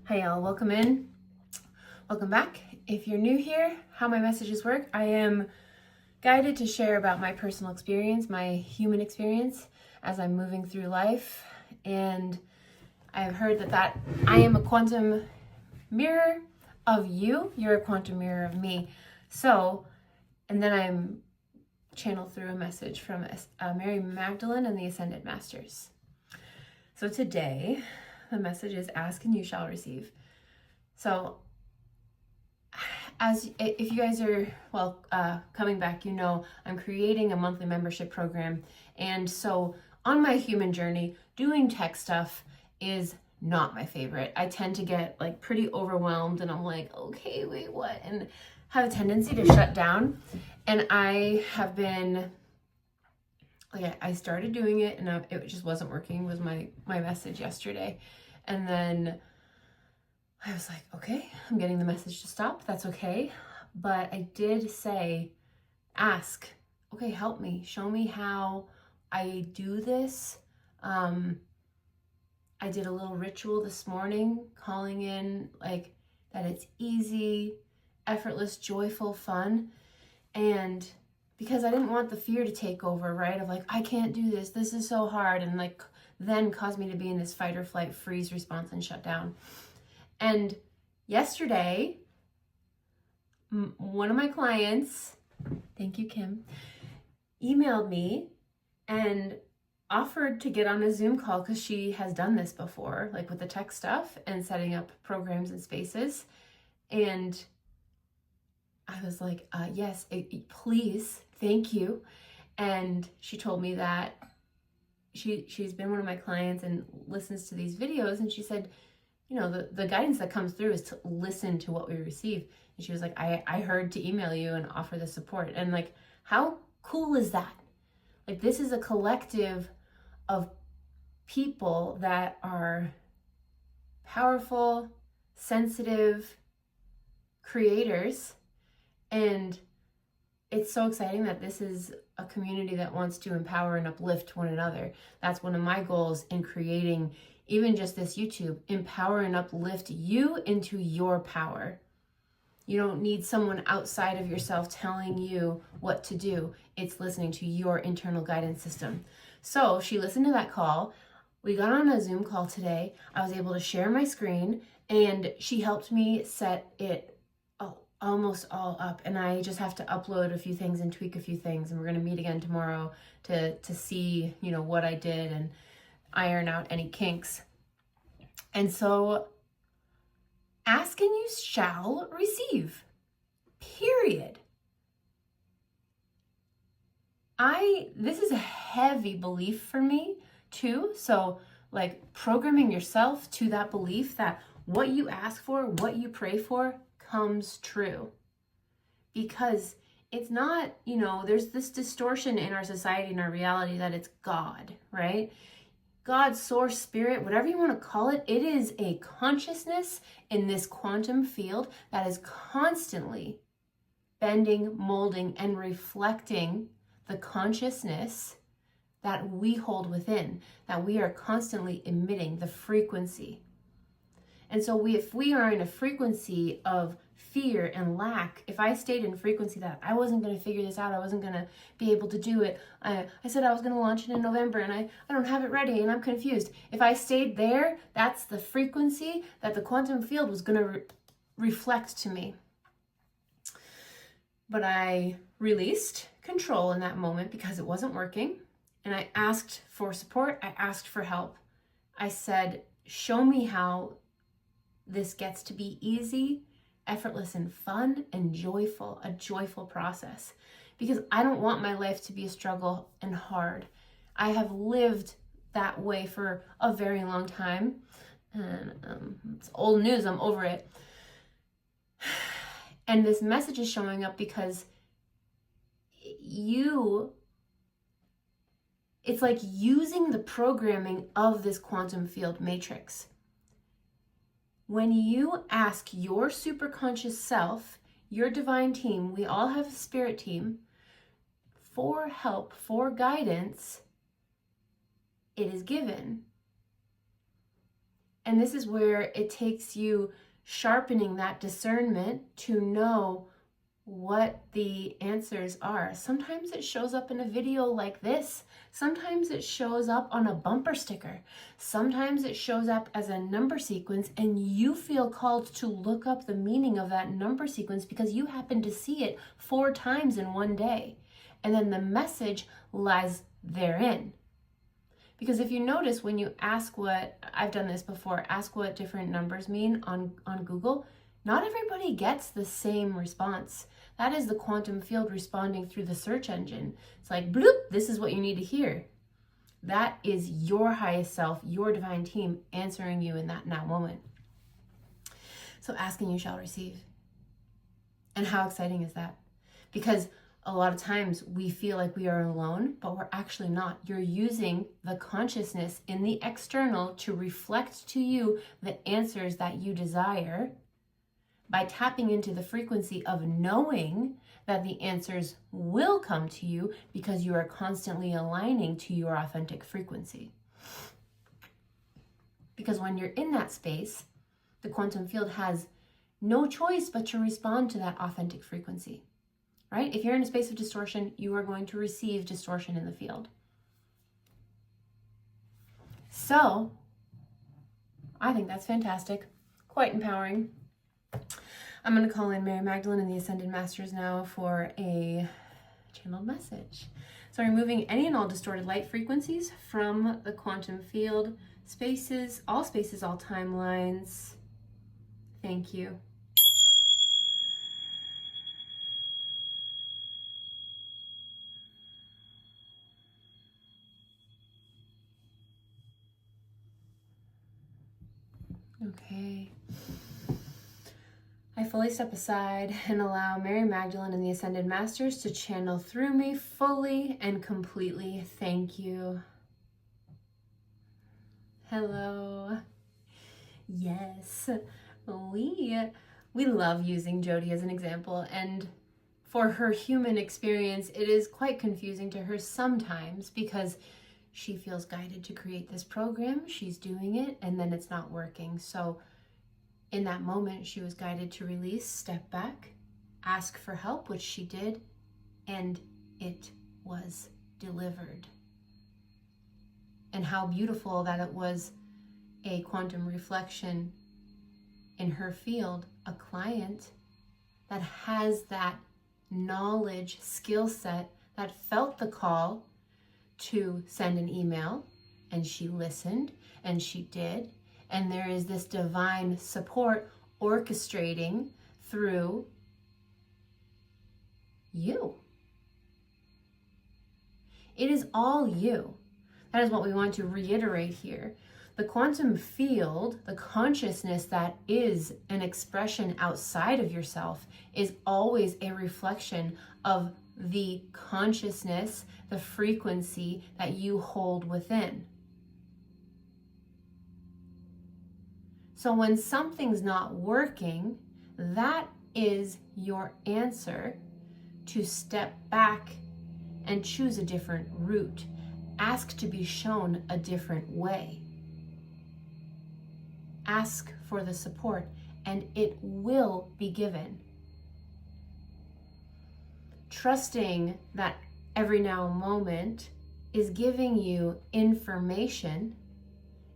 Hi y'all, welcome in. Welcome back. If you're new here, how my messages work, I am guided to share about my personal experience, my human experience as I'm moving through life. And I've heard that I am a quantum mirror of you. You're a quantum mirror of me. So, and then I'm channeled through a message from Mary Magdalene and the Ascended Masters. So today, the message is ask and you shall receive. So if you guys are, coming back, you know, I'm creating a monthly membership program. And so on my human journey, doing tech stuff is not my favorite. I tend to get like pretty overwhelmed and I'm like, okay, wait, what? And have a tendency to shut down. And I have been, I started doing it and it just wasn't working, was my message yesterday. And then I was like, okay, I'm getting the message to stop. That's okay. But I did say, ask, okay, help me, show me how I do this. I did a little ritual this morning, calling in like that it's easy, effortless, joyful, fun. And because I didn't want the fear to take over, right? Of like, I can't do this. This is so hard. And like, then cause me to be in this fight or flight freeze response and shut down. And yesterday, one of my clients, thank you, Kim, emailed me and offered to get on a Zoom call because she has done this before, like with the tech stuff and setting up programs and spaces. And I was like, yes, please, thank you. And she told me that she's been one of my clients and listens to these videos. And she said, you know, the guidance that comes through is to listen to what we receive. And she was like, I heard to email you and offer the support. And like, how cool is that? Like, this is a collective of people that are powerful, sensitive creators. And it's so exciting that this is a community that wants to empower and uplift one another. That's one of my goals in creating even just this YouTube, empower and uplift you into your power. You don't need someone outside of yourself telling you what to do. It's listening to your internal guidance system. So she listened to that call. We got on a Zoom call today. I was able to share my screen and she helped me set it almost all up. And I just have to upload a few things and tweak a few things. And we're going to meet again tomorrow to see, you know, what I did and iron out any kinks. And so ask and you shall receive, period. This is a heavy belief for me too. So like programming yourself to that belief that what you ask for, what you pray for comes true. Because it's not, you know, there's this distortion in our society and our reality that it's God, right? God, source, spirit, whatever you want to call it, it is a consciousness in this quantum field that is constantly bending, molding, and reflecting the consciousness that we hold within, that we are constantly emitting, the frequency. And so if we are in a frequency of fear and lack, if I stayed in frequency that I wasn't going to figure this out, I wasn't going to be able to do it. I said I was going to launch it in November and I don't have it ready and I'm confused. If I stayed there, that's the frequency that the quantum field was going to reflect to me. But I released control in that moment because it wasn't working. And I asked for support. I asked for help. I said, show me how this gets to be easy, effortless, and fun and joyful, a joyful process. Because I don't want my life to be a struggle and hard. I have lived that way for a very long time. And it's old news, I'm over it. And this message is showing up because it's like using the programming of this quantum field matrix. When you ask your superconscious self, your divine team, we all have a spirit team, for help, for guidance, it is given. And this is where it takes you sharpening that discernment to know what the answers are. Sometimes it shows up in a video like this. Sometimes it shows up on a bumper sticker. Sometimes it shows up as a number sequence, and you feel called to look up the meaning of that number sequence because you happen to see it 4 times in one day. And then the message lies therein. Because if you notice, when you ask what, I've done this before, ask what different numbers mean on Google, not everybody gets the same response. That is the quantum field responding through the search engine. It's like, bloop, this is what you need to hear. That is your highest self, your divine team answering you in that now moment. So ask and you shall receive. And how exciting is that? Because a lot of times we feel like we are alone, but we're actually not. You're using the consciousness in the external to reflect to you the answers that you desire by tapping into the frequency of knowing that the answers will come to you because you are constantly aligning to your authentic frequency. Because when you're in that space, the quantum field has no choice but to respond to that authentic frequency, right? If you're in a space of distortion, you are going to receive distortion in the field. So, I think that's fantastic, quite empowering. I'm going to call in Mary Magdalene and the Ascended Masters now for a channeled message. So removing any and all distorted light frequencies from the quantum field, spaces, all timelines. Thank you. Okay. I fully step aside and allow Mary Magdalene and the Ascended Masters to channel through me fully and completely. Thank you. Hello. Yes, we love using Jody as an example, and for her human experience, it is quite confusing to her sometimes because she feels guided to create this program. She's doing it, and then it's not working. So in that moment, she was guided to release, step back, ask for help, which she did, and it was delivered. And how beautiful that it was a quantum reflection in her field, a client that has that knowledge, skill set, that felt the call to send an email, and she listened, and she did. And there is this divine support orchestrating through you. It is all you. That is what we want to reiterate here. The quantum field, the consciousness that is an expression outside of yourself, is always a reflection of the consciousness, the frequency that you hold within. So when something's not working, that is your answer to step back and choose a different route. Ask to be shown a different way. Ask for the support, and it will be given. Trusting that every now moment is giving you information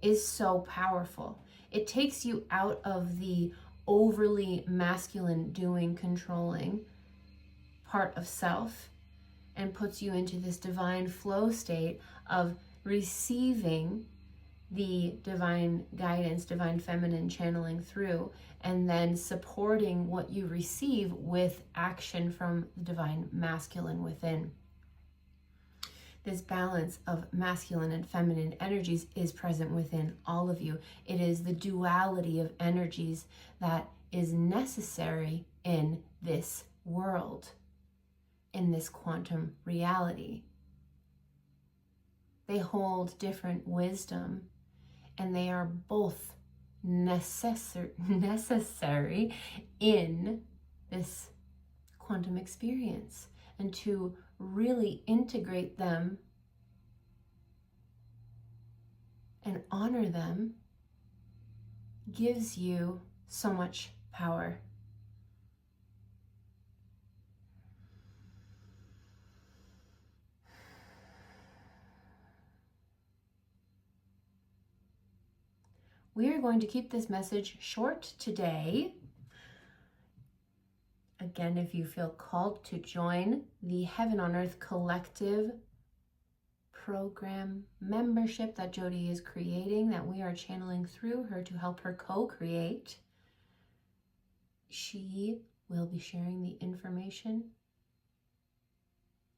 is so powerful. It takes you out of the overly masculine doing, controlling part of self and puts you into this divine flow state of receiving the divine guidance, divine feminine channeling through, and then supporting what you receive with action from the divine masculine within. This balance of masculine and feminine energies is present within all of you. It is the duality of energies that is necessary in this world, in this quantum reality. They hold different wisdom, and they are both necessary in this quantum experience. And to really integrate them and honor them gives you so much power. We are going to keep this message short today. Again, if you feel called to join the Heaven on Earth Collective program membership that Jody is creating, that we are channeling through her to help her co-create, she will be sharing the information.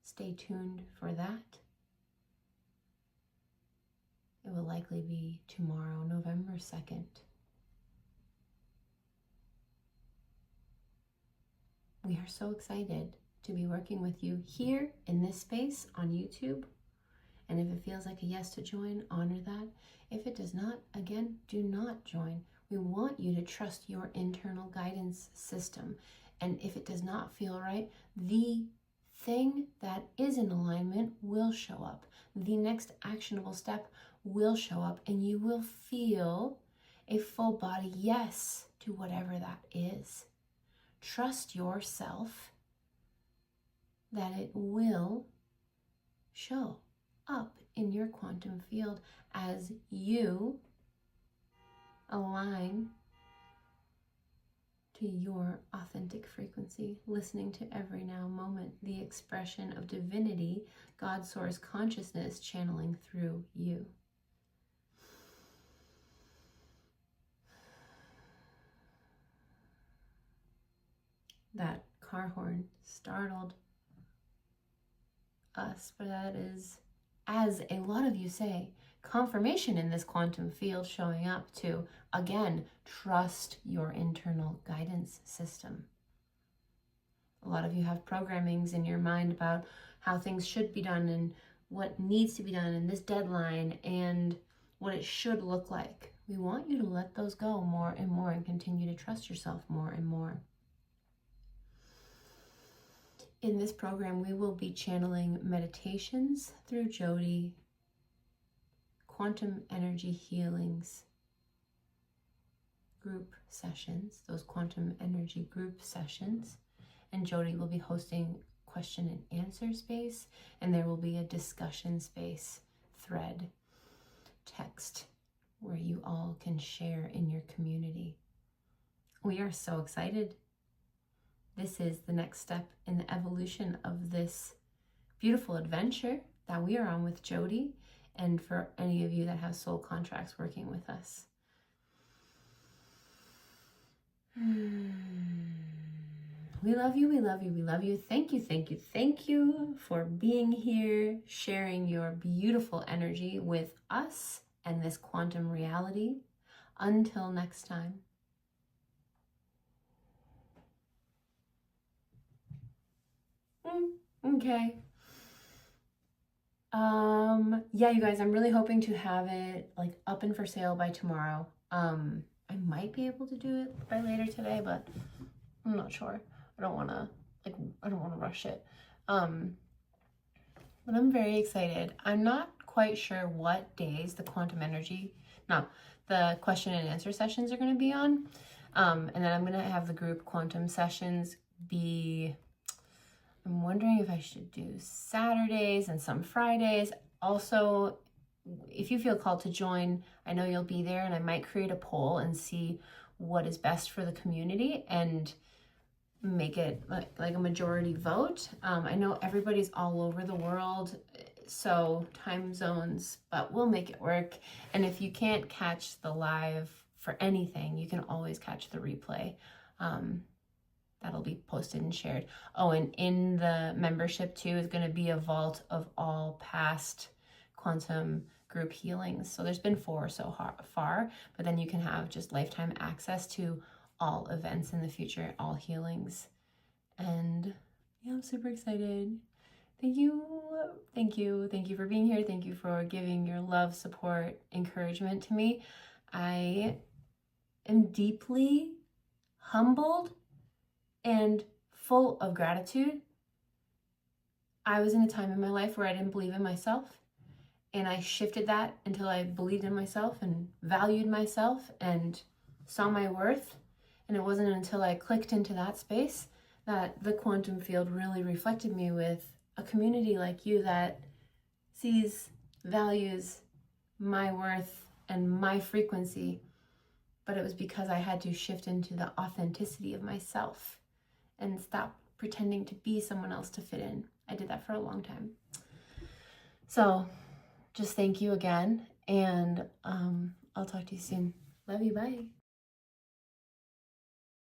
Stay tuned for that. It will likely be tomorrow, November 2nd. We are so excited to be working with you here in this space on YouTube. And if it feels like a yes to join, honor that. If it does not, again, do not join. We want you to trust your internal guidance system. And if it does not feel right, the thing that is in alignment will show up. The next actionable step will show up, and you will feel a full body yes to whatever that is. Trust yourself that it will show up in your quantum field as you align to your authentic frequency, listening to every now moment, the expression of divinity, God source consciousness channeling through you. That car horn startled us, but that is, as a lot of you say, confirmation in this quantum field showing up to, again, trust your internal guidance system. A lot of you have programmings in your mind about how things should be done and what needs to be done in this deadline and what it should look like. We want you to let those go more and more and continue to trust yourself more and more. In this program, we will be channeling meditations through Jody, quantum energy healings, group sessions, those quantum energy group sessions, and Jody will be hosting question and answer space, and there will be a discussion space, thread, text, where you all can share in your community. We are so excited. This is the next step in the evolution of this beautiful adventure that we are on with Jody, and for any of you that have soul contracts working with us. We love you, we love you, we love you. Thank you, thank you, thank you for being here, sharing your beautiful energy with us and this quantum reality. Until next time. Okay. Yeah, you guys, I'm really hoping to have it like up and for sale by tomorrow. I might be able to do it by later today, but I'm not sure. I don't want to rush it. But I'm very excited. I'm not quite sure what days the the question and answer sessions are going to be on. And then I'm going to have the group quantum sessions be, I'm wondering if I should do Saturdays and some Fridays. Also, if you feel called to join, I know you'll be there, and I might create a poll and see what is best for the community and make it like a majority vote. I know everybody's all over the world, so time zones, but we'll make it work. And if you can't catch the live for anything, you can always catch the replay. That'll be posted and shared. Oh, and in the membership too is going to be a vault of all past quantum group healings. So there's been 4 so far, but then you can have just lifetime access to all events in the future, all healings. And yeah, I'm super excited. Thank you for being here. Thank you for giving your love, support, encouragement to me. I am deeply humbled and full of gratitude. I was in a time in my life where I didn't believe in myself, and I shifted that until I believed in myself and valued myself and saw my worth. And it wasn't until I clicked into that space that the quantum field really reflected me with a community like you that sees, values my worth and my frequency. But it was because I had to shift into the authenticity of myself and stop pretending to be someone else to fit in. I did that for a long time. So just thank you again, and I'll talk to you soon. Love you, bye.